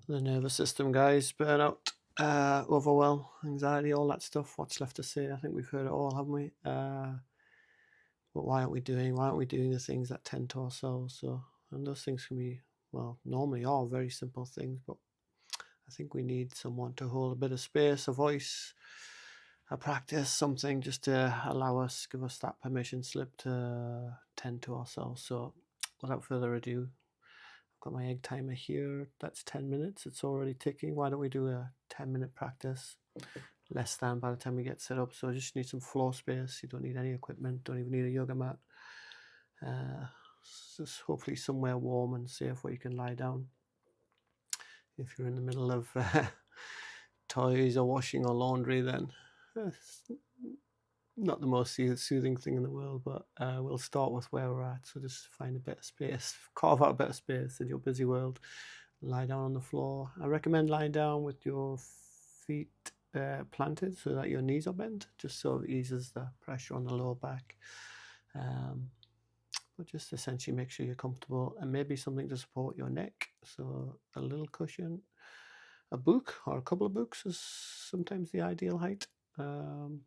The nervous system, guys, burnout, overwhelm, anxiety, all that stuff. What's left to say? I think we've heard it all, haven't we? But why aren't we doing the things that tend to ourselves? So, and those things can be, well, normally are very simple things, but I think we need someone to hold a bit of space, a voice, a practice, something just to allow us, give us that permission slip to tend to ourselves. So, without further ado, I've got my egg timer here. That's 10 minutes. It's already ticking. Why don't we do a 10-minute practice? Less than by the time we get set up. So I just need some floor space. You don't need any equipment. Don't even need a yoga mat. Just hopefully somewhere warm and safe where you can lie down. If you're in the middle of toys or washing or laundry, then it's not the most soothing thing in the world, but we'll start with where we're at. So just find a bit of space, carve out a bit of space in your busy world. Lie down on the floor. I recommend lying down with your feet planted so that your knees are bent, just so it eases the pressure on the lower back. But just essentially make sure you're comfortable, and maybe something to support your neck. So a little cushion, a book or a couple of books is sometimes the ideal height. And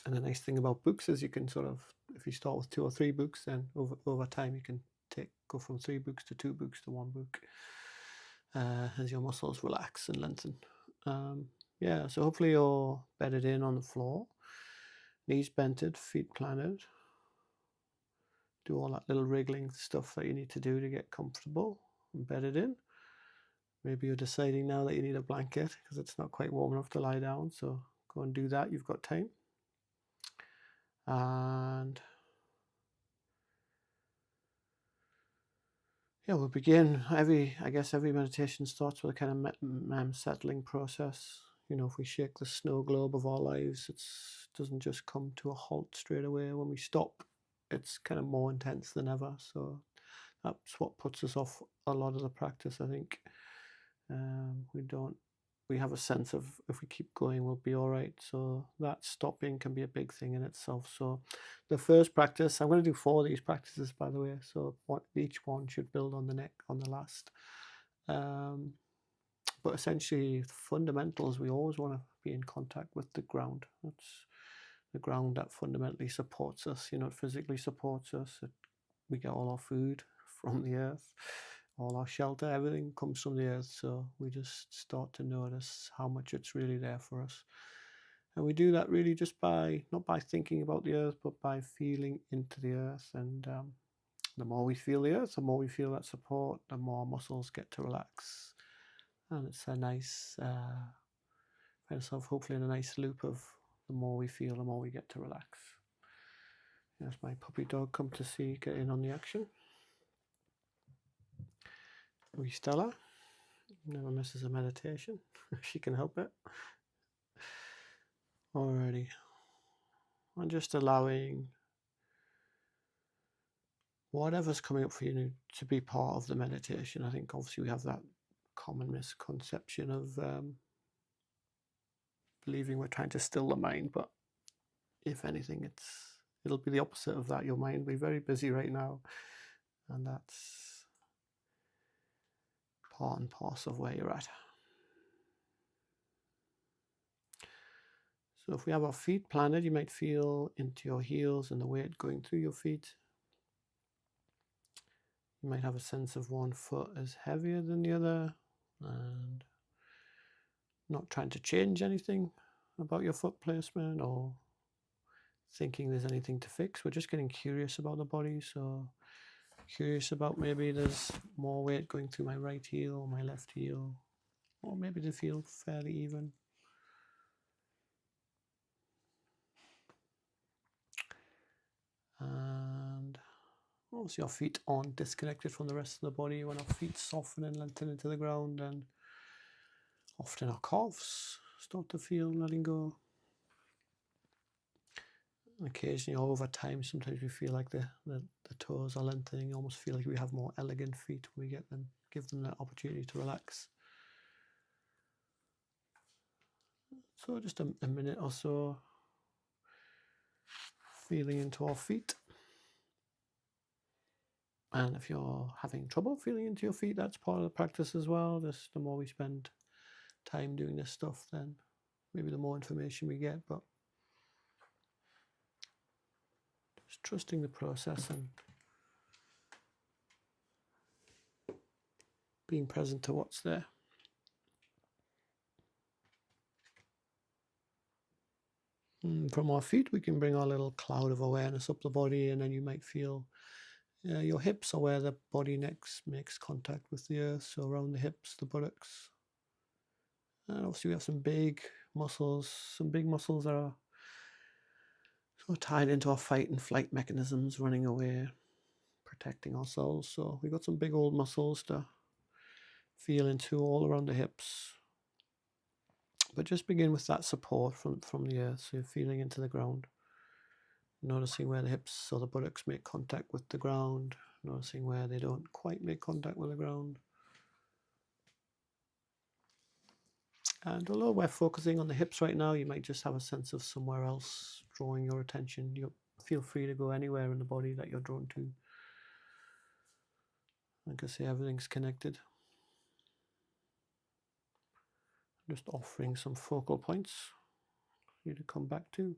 the nice thing about books is you can sort of, if you start with 2 or 3 books, then over time you can go from 3 books to 2 books to 1 book as your muscles relax and lengthen. Yeah, so hopefully you're bedded in on the floor, knees bented, feet planted. Do all that little wriggling stuff that you need to do to get comfortable and bedded in. Maybe you're deciding now that you need a blanket because it's not quite warm enough to lie down, so go and do that. You've got time. And yeah, we'll begin. I guess every meditation starts with a kind of settling process. You know, if we shake the snow globe of our lives, it doesn't just come to a halt straight away. When we stop, it's kind of more intense than ever. So that's what puts us off a lot of the practice, I think. We have a sense of if we keep going, we'll be all right. So that stopping can be a big thing in itself. So the first practice, I'm going to do 4 of these practices, by the way. So each one should build on the last. But essentially, the fundamentals, we always want to be in contact with the ground. That's the ground that fundamentally supports us, it physically supports us. We get all our food from the earth, all our shelter, everything comes from the earth. So we just start to notice how much it's really there for us. And we do that really just not by thinking about the earth, but by feeling into the earth. And the more we feel the earth, the more we feel that support, the more our muscles get to relax. And it's a nice, find yourself hopefully in a nice loop of the more we feel, the more we get to relax. There's my puppy dog come to get in on the action. Wee Stella never misses a meditation if she can help it. Alrighty. I'm just allowing whatever's coming up for you to be part of the meditation. I think obviously we have that common misconception of believing we're trying to still the mind, but if anything, it'll be the opposite of that. Your mind will be very busy right now, and that's part and parcel of where you're at. So if we have our feet planted, you might feel into your heels and the weight going through your feet. You might have a sense of one foot is heavier than the other, and not trying to change anything about your foot placement or thinking there's anything to fix. We're just getting curious about the body. So curious about maybe there's more weight going through my right heel or my left heel, or maybe they feel fairly even. And obviously our feet aren't disconnected from the rest of the body. When our feet soften and lengthen into the ground, and often our calves start to feel letting go. And occasionally, over time, sometimes we feel like the toes are lengthening. You almost feel like we have more elegant feet when we give them that opportunity to relax. So just a minute or so, feeling into our feet. And if you're having trouble feeling into your feet, that's part of the practice as well. Just the more we spend time doing this stuff, then maybe the more information we get. But just trusting the process and being present to what's there. And from our feet, we can bring our little cloud of awareness up the body, and then you might feel your hips are where the body next makes contact with the earth. So around the hips, the buttocks. And obviously we have some big muscles that are sort of tied into our fight and flight mechanisms, running away, protecting ourselves. So we've got some big old muscles to feel into all around the hips. But just begin with that support from the earth. So you're feeling into the ground. Noticing where the hips or the buttocks make contact with the ground. Noticing where they don't quite make contact with the ground. And although we're focusing on the hips right now, you might just have a sense of somewhere else drawing your attention. You feel free to go anywhere in the body that you're drawn to. Like I say, everything's connected. Just offering some focal points for you to come back to.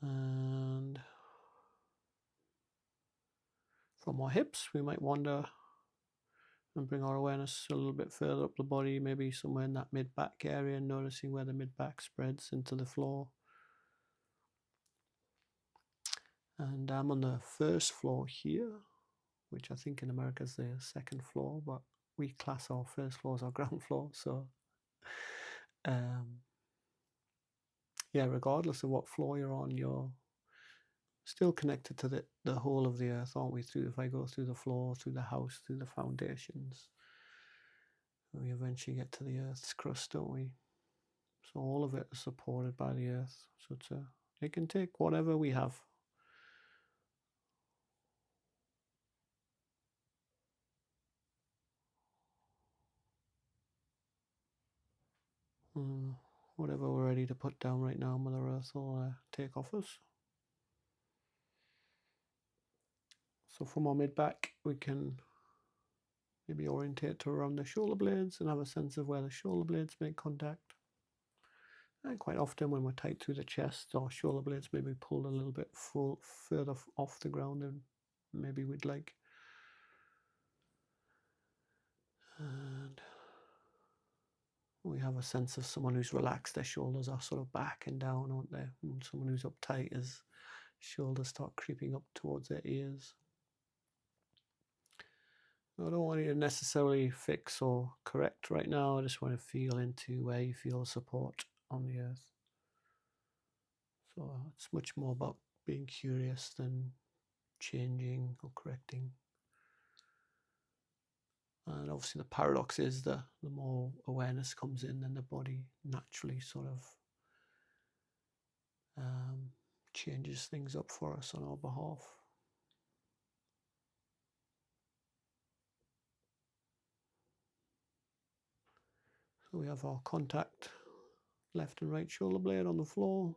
And from our hips, we might wander and bring our awareness a little bit further up the body, maybe somewhere in that mid-back area, noticing where the mid-back spreads into the floor. And I'm on the first floor here, which I think in America is the second floor, but we class our first floor as our ground floor. So yeah, regardless of what floor you're on, you're still connected to the whole of the earth, aren't we? If I go through the floor, through the house, through the foundations, we eventually get to the earth's crust, don't we? So all of it is supported by the earth. So it can take whatever we have. Whatever we're ready to put down right now, Mother Earth will take off us. So from our mid-back, we can maybe orientate to around the shoulder blades and have a sense of where the shoulder blades make contact. And quite often when we're tight through the chest, our shoulder blades may be pulled a little bit further off the ground than maybe we'd like. And we have a sense of someone who's relaxed. Their shoulders are sort of back and down, aren't they? And someone who's uptight, his shoulders start creeping up towards their ears. I don't want you to necessarily fix or correct right now. I just want to feel into where you feel support on the earth. So it's much more about being curious than changing or correcting. And obviously the paradox is that the more awareness comes in, then the body naturally sort of changes things up for us on our behalf. So we have our contact, left and right shoulder blade on the floor.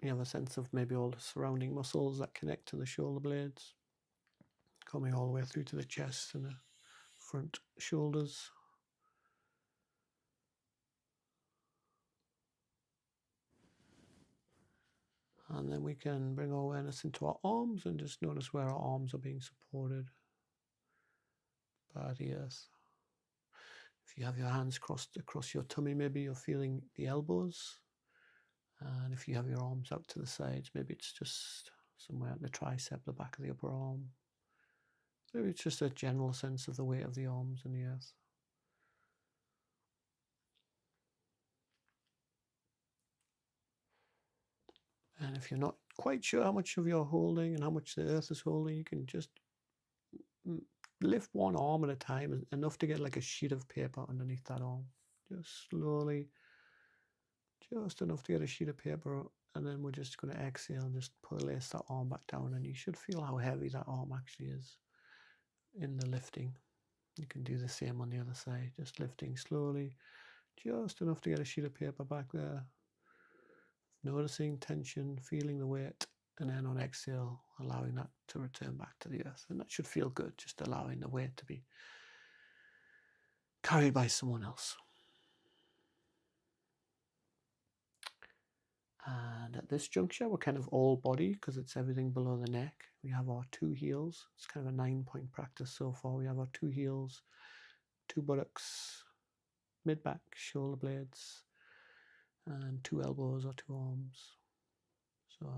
You have a sense of maybe all the surrounding muscles that connect to the shoulder blades, coming all the way through to the chest and the front shoulders. And then we can bring our awareness into our arms and just notice where our arms are being supported by the earth. If you have your hands crossed across your tummy, maybe you're feeling the elbows. And if you have your arms out to the sides, maybe it's just somewhere at the tricep, the back of the upper arm. Maybe it's just a general sense of the weight of the arms in the earth. And if you're not quite sure how much of you're holding and how much the earth is holding, you can just lift one arm at a time, enough to get like a sheet of paper underneath that arm. Just slowly, just enough to get a sheet of paper, and then we're just going to exhale and just place that arm back down, and you should feel how heavy that arm actually is in the lifting. You can do the same on the other side, just lifting slowly, just enough to get a sheet of paper back there. noticing tension, feeling the weight, and then on exhale, allowing that to return back to the earth. And that should feel good, just allowing the weight to be carried by someone else. And at this juncture, we're kind of all body because it's everything below the neck. We have our 2 heels. It's kind of a 9-point practice so far. We have our 2 heels, 2 buttocks, mid-back, shoulder blades, and 2 elbows or 2 arms. So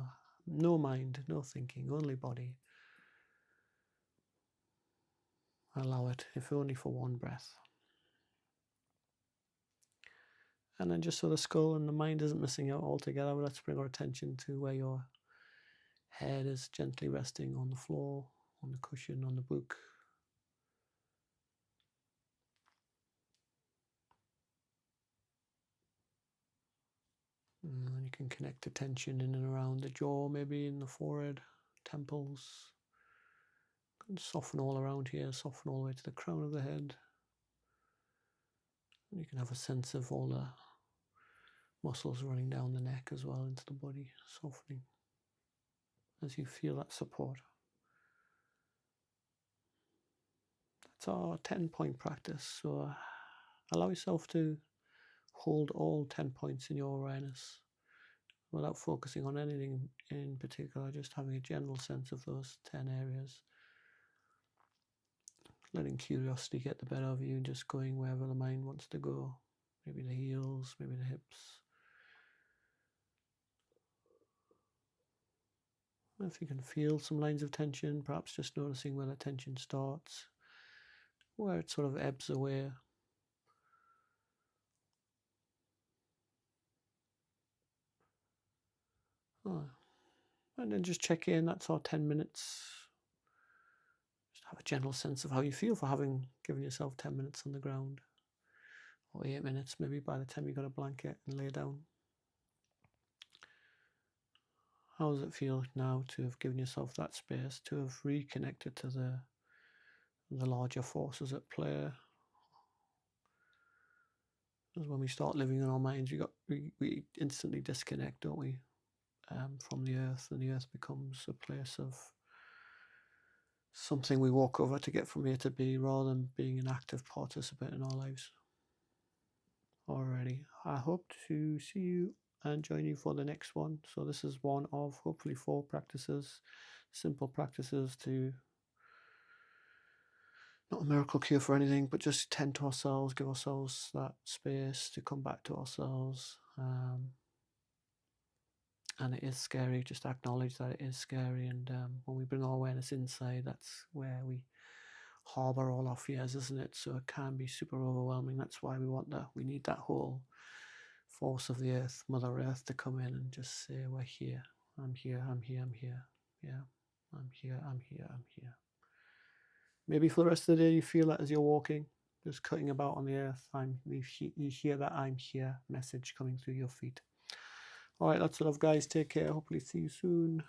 no mind, no thinking, only body. Allow it, if only for one breath. And then just so the skull and the mind isn't missing out altogether, let's bring our attention to where your head is gently resting on the floor, on the cushion, on the book. And then you can connect the tension in and around the jaw, maybe in the forehead, temples. And soften all around here, soften all the way to the crown of the head. And you can have a sense of all the muscles running down the neck as well into the body, softening as you feel that support. That's our 10-point practice. So allow yourself to hold all 10 points in your awareness without focusing on anything in particular, just having a general sense of those 10 areas. Letting curiosity get the better of you and just going wherever the mind wants to go. Maybe the heels, maybe the hips. If you can feel some lines of tension, perhaps just noticing where the tension starts, where it sort of ebbs away. And then just check in, that's our 10 minutes. Just have a general sense of how you feel for having given yourself 10 minutes on the ground. Or 8 minutes, maybe by the time you got a blanket and lay down. How does it feel now to have given yourself that space, to have reconnected to the larger forces at play? Because when we start living in our minds, we instantly disconnect, don't we, from the earth, and the earth becomes a place of something we walk over to get from A to B rather than being an active participant in our lives. Alrighty, I hope to see you and join you for the next one. So this is one of hopefully 4 practices, simple practices to, not a miracle cure for anything, but just tend to ourselves, give ourselves that space to come back to ourselves. And it is scary, just acknowledge that it is scary. And when we bring our awareness inside, that's where we harbor all our fears, isn't it? So it can be super overwhelming. That's why we need that whole force of the earth, Mother Earth, to come in and just say, we're here. I'm here, I'm here, I'm here. Yeah, I'm here, I'm here, I'm here. Maybe for the rest of the day, you feel that as you're walking, just cutting about on the earth, you hear that I'm here message coming through your feet. All right, lots of love, guys. Take care. Hopefully see you soon.